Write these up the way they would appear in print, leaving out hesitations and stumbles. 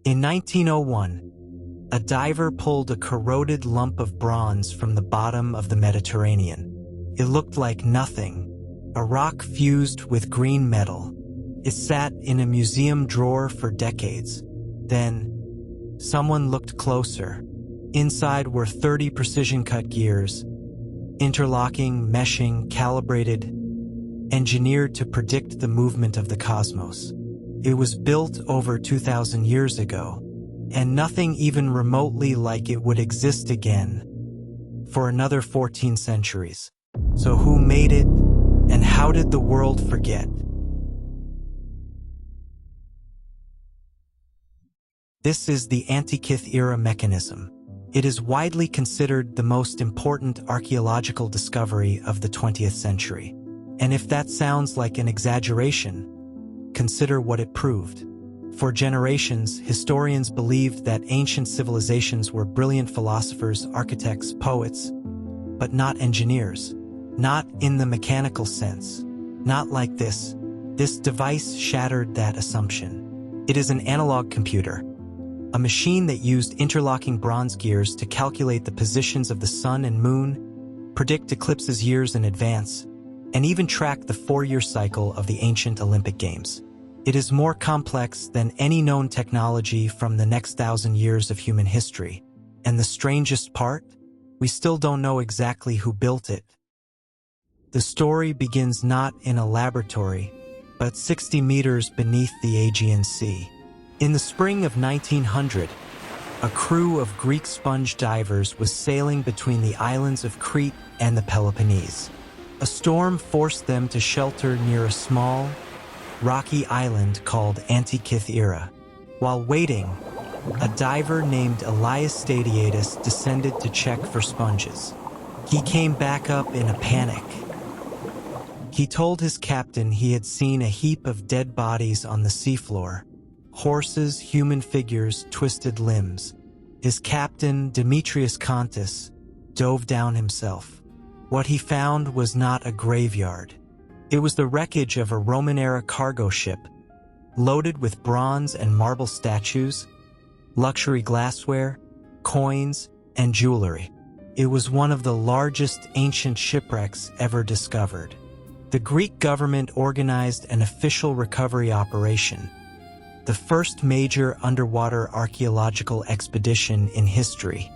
In 1901, a diver pulled a corroded lump of bronze from the bottom of the Mediterranean. It looked like nothing, a rock fused with green metal. It sat in a museum drawer for decades. Then, someone looked closer. Inside were 30 precision-cut gears, interlocking, meshing, calibrated, engineered to predict the movement of the cosmos. It was built over 2,000 years ago, and nothing even remotely like it would exist again for another 14 centuries. So who made it, and how did the world forget? This is the Antikythera Mechanism. It is widely considered the most important archaeological discovery of the 20th century. And if that sounds like an exaggeration, consider what it proved. For generations, historians believed that ancient civilizations were brilliant philosophers, architects, poets, but not engineers. Not in the mechanical sense. Not like this. This device shattered that assumption. It is an analog computer, a machine that used interlocking bronze gears to calculate the positions of the sun and moon, predict eclipses years in advance, and even track the 4-year cycle of the ancient Olympic Games. It is more complex than any known technology from the next 1,000 years of human history. And the strangest part? We still don't know exactly who built it. The story begins not in a laboratory, but 60 meters beneath the Aegean Sea. In the spring of 1900, a crew of Greek sponge divers was sailing between the islands of Crete and the Peloponnese. A storm forced them to shelter near a small, rocky island called Antikythera. While waiting, a diver named Elias Stadiatus descended to check for sponges. He came back up in a panic. He told his captain he had seen a heap of dead bodies on the seafloor. Horses, human figures, twisted limbs. His captain, Demetrius Contus, dove down himself. What he found was not a graveyard. It was the wreckage of a Roman-era cargo ship, loaded with bronze and marble statues, luxury glassware, coins, and jewelry. It was one of the largest ancient shipwrecks ever discovered. The Greek government organized an official recovery operation, the first major underwater archaeological expedition in history.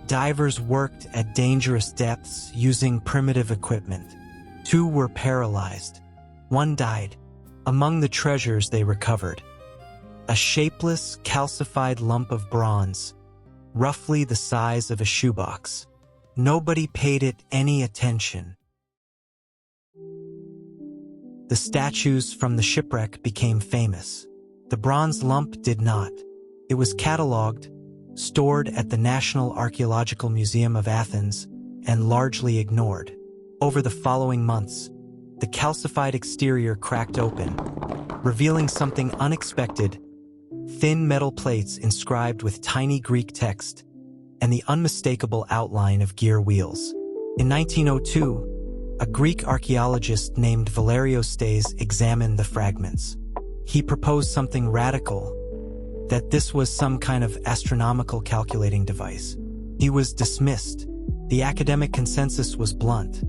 Divers worked at dangerous depths using primitive equipment. 2 were paralyzed. 1 died. Among the treasures they recovered, a shapeless, calcified lump of bronze, roughly the size of a shoebox. Nobody paid it any attention. The statues from the shipwreck became famous. The bronze lump did not. It was catalogued, stored at the National Archaeological Museum of Athens, and largely ignored. Over the following months, the calcified exterior cracked open, revealing something unexpected: thin metal plates inscribed with tiny Greek text, and the unmistakable outline of gear wheels. In 1902, a Greek archaeologist named Valerios Stais examined the fragments. He proposed something radical, that this was some kind of astronomical calculating device. He was dismissed. The academic consensus was blunt.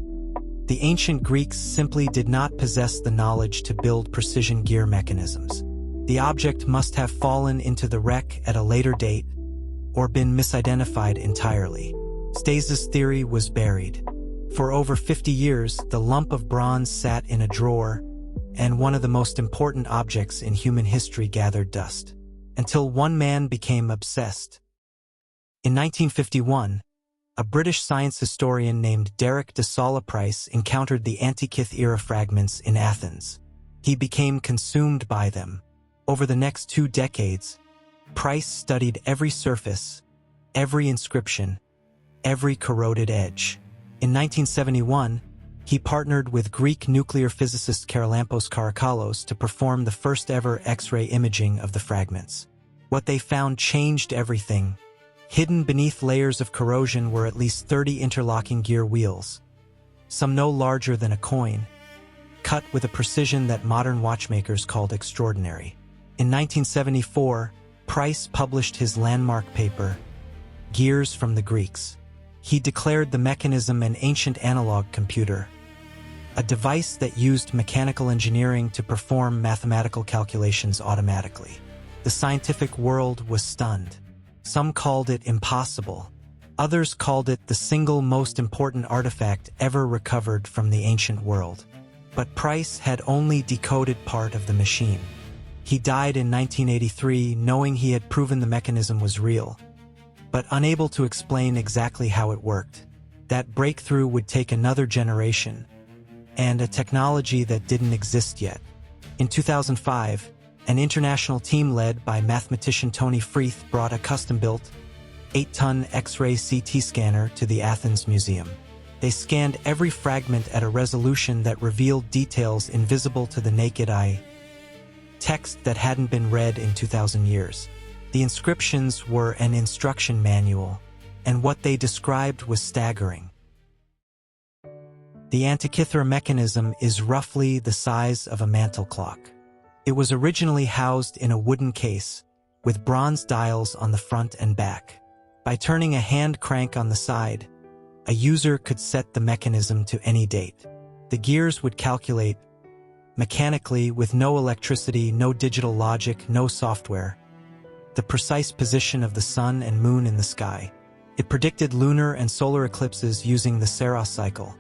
The ancient Greeks simply did not possess the knowledge to build precision gear mechanisms. The object must have fallen into the wreck at a later date, or been misidentified entirely. Stais' theory was buried. For over 50 years, the lump of bronze sat in a drawer, and one of the most important objects in human history gathered dust. Until one man became obsessed. In 1951, a British science historian named Derek de Soliprice encountered the Antikythera fragments in Athens. He became consumed by them. Over the next 2 decades, Price studied every surface, every inscription, every corroded edge. In 1971, he partnered with Greek nuclear physicist Charalampos Karakalos to perform the first-ever X-ray imaging of the fragments. What they found changed everything. Hidden beneath layers of corrosion were at least 30 interlocking gear wheels, some no larger than a coin, cut with a precision that modern watchmakers called extraordinary. In 1974, Price published his landmark paper, Gears from the Greeks. He declared the mechanism an ancient analog computer, a device that used mechanical engineering to perform mathematical calculations automatically. The scientific world was stunned. Some called it impossible. Others called it the single most important artifact ever recovered from the ancient world. But Price had only decoded part of the machine. He died in 1983 knowing he had proven the mechanism was real, but unable to explain exactly how it worked. That breakthrough would take another generation, and a technology that didn't exist yet. In 2005, an international team led by mathematician Tony Freeth brought a custom-built 8-ton X-ray CT scanner to the Athens Museum. They scanned every fragment at a resolution that revealed details invisible to the naked eye, text that hadn't been read in 2,000 years. The inscriptions were an instruction manual, and what they described was staggering. The Antikythera Mechanism is roughly the size of a mantel clock. It was originally housed in a wooden case, with bronze dials on the front and back. By turning a hand crank on the side, a user could set the mechanism to any date. The gears would calculate mechanically, with no electricity, no digital logic, no software, the precise position of the sun and moon in the sky. It predicted lunar and solar eclipses using the Saros cycle,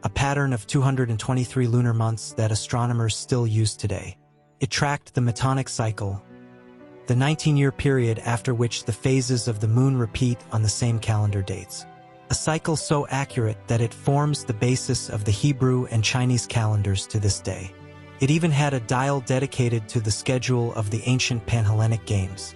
a pattern of 223 lunar months that astronomers still use today. It tracked the Metonic cycle, the 19-year period after which the phases of the moon repeat on the same calendar dates. A cycle so accurate that it forms the basis of the Hebrew and Chinese calendars to this day. It even had a dial dedicated to the schedule of the ancient Panhellenic Games,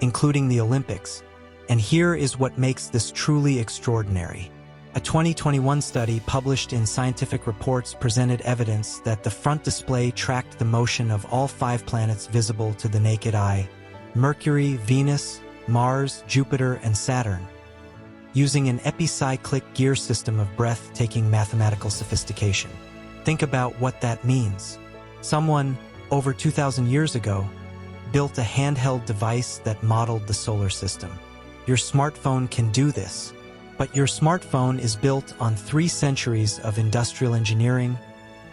including the Olympics. And here is what makes this truly extraordinary. A 2021 study published in Scientific Reports presented evidence that the front display tracked the motion of all 5 planets visible to the naked eye: Mercury, Venus, Mars, Jupiter, and Saturn, using an epicyclic gear system of breathtaking mathematical sophistication. Think about what that means. Someone, over 2,000 years ago, built a handheld device that modeled the solar system. Your smartphone can do this. But your smartphone is built on 3 centuries of industrial engineering,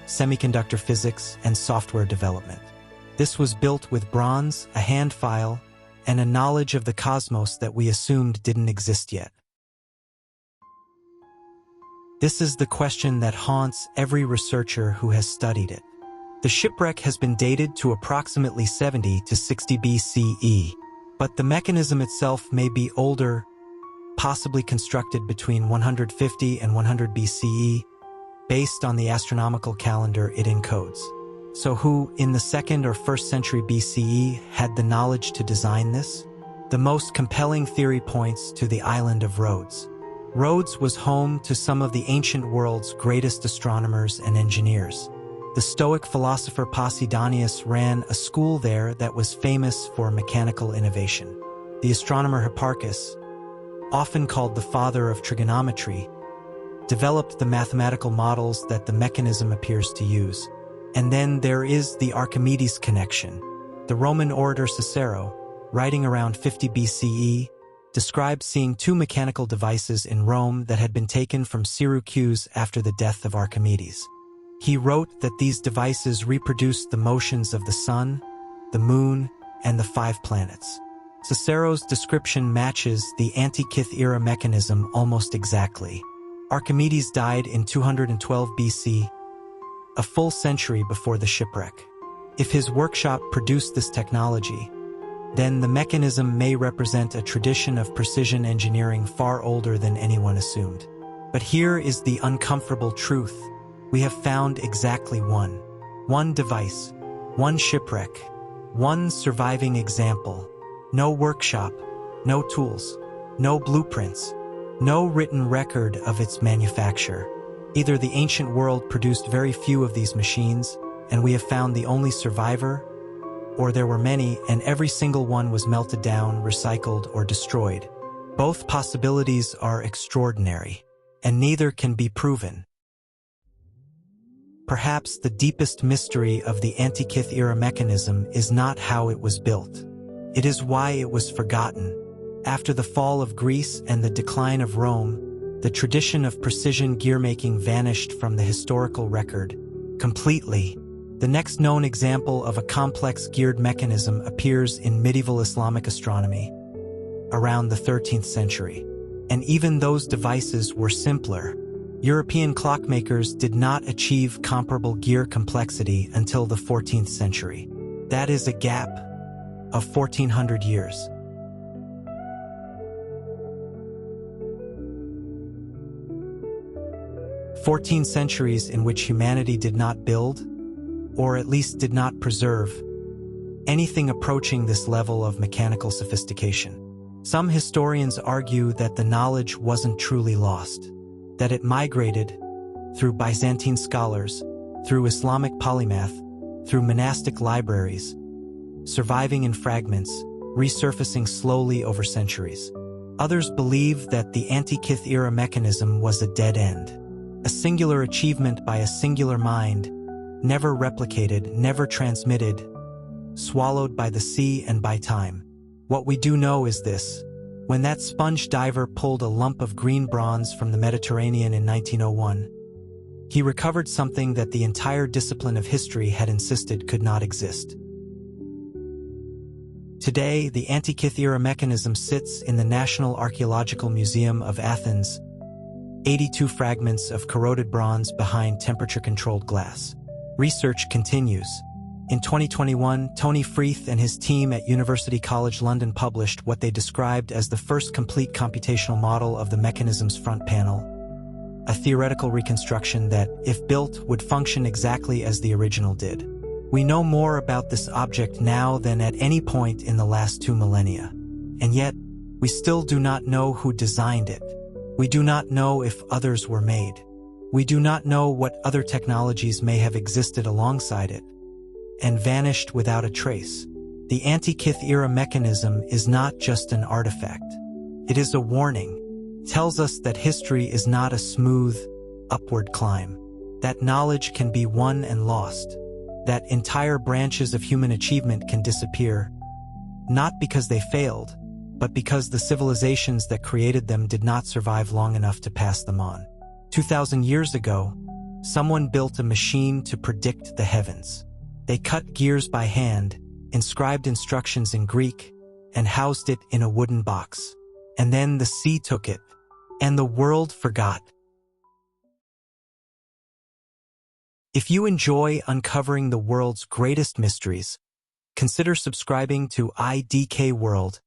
semiconductor physics, and software development. This was built with bronze, a hand file, and a knowledge of the cosmos that we assumed didn't exist yet. This is the question that haunts every researcher who has studied it. The shipwreck has been dated to approximately 70 to 60 BCE, but the mechanism itself may be older, possibly constructed between 150 and 100 BCE, based on the astronomical calendar it encodes. So who, in the 2nd or 1st century BCE, had the knowledge to design this? The most compelling theory points to the island of Rhodes. Rhodes was home to some of the ancient world's greatest astronomers and engineers. The Stoic philosopher Posidonius ran a school there that was famous for mechanical innovation. The astronomer Hipparchus, often called the father of trigonometry, developed the mathematical models that the mechanism appears to use. And then there is the Archimedes connection. The Roman orator Cicero, writing around 50 BCE, described seeing 2 mechanical devices in Rome that had been taken from Syracuse after the death of Archimedes. He wrote that these devices reproduced the motions of the sun, the moon, and the 5 planets. Cicero's description matches the Antikythera mechanism almost exactly. Archimedes died in 212 BC, a full century before the shipwreck. If his workshop produced this technology, then the mechanism may represent a tradition of precision engineering far older than anyone assumed. But here is the uncomfortable truth. We have found exactly one device, one shipwreck, one surviving example. No workshop, no tools, no blueprints, no written record of its manufacture. Either the ancient world produced very few of these machines, and we have found the only survivor, or there were many, and every single one was melted down, recycled, or destroyed. Both possibilities are extraordinary, and neither can be proven. Perhaps the deepest mystery of the Antikythera mechanism is not how it was built, It is why it was forgotten. After the fall of Greece and the decline of Rome, the tradition of precision gear-making vanished from the historical record completely. The next known example of a complex geared mechanism appears in medieval Islamic astronomy around the 13th century. And even those devices were simpler. European clockmakers did not achieve comparable gear complexity until the 14th century. That is a gap of 1400 years. "14 centuries in which humanity did not build, or at least did not preserve, anything approaching this level of mechanical sophistication." Some historians argue that the knowledge wasn't truly lost, that it migrated through Byzantine scholars, through Islamic polymath, through monastic libraries, surviving in fragments, resurfacing slowly over centuries. Others believe that the Antikythera Mechanism was a dead end, a singular achievement by a singular mind, never replicated, never transmitted, swallowed by the sea and by time. What we do know is this: when that sponge diver pulled a lump of green bronze from the Mediterranean in 1901, he recovered something that the entire discipline of history had insisted could not exist. Today, the Antikythera Mechanism sits in the National Archaeological Museum of Athens, 82 fragments of corroded bronze behind temperature-controlled glass. Research continues. In 2021, Tony Freeth and his team at University College London published what they described as the first complete computational model of the mechanism's front panel, a theoretical reconstruction that, if built, would function exactly as the original did. We know more about this object now than at any point in the last 2 millennia. And yet, we still do not know who designed it. We do not know if others were made. We do not know what other technologies may have existed alongside it and vanished without a trace. The Antikythera Mechanism is not just an artifact. It is a warning. It tells us that history is not a smooth, upward climb, that knowledge can be won and lost, that entire branches of human achievement can disappear, not because they failed, but because the civilizations that created them did not survive long enough to pass them on. 2,000 years ago, someone built a machine to predict the heavens. They cut gears by hand, inscribed instructions in Greek, and housed it in a wooden box. And then the sea took it, and the world forgot. If you enjoy uncovering the world's greatest mysteries, consider subscribing to IDK World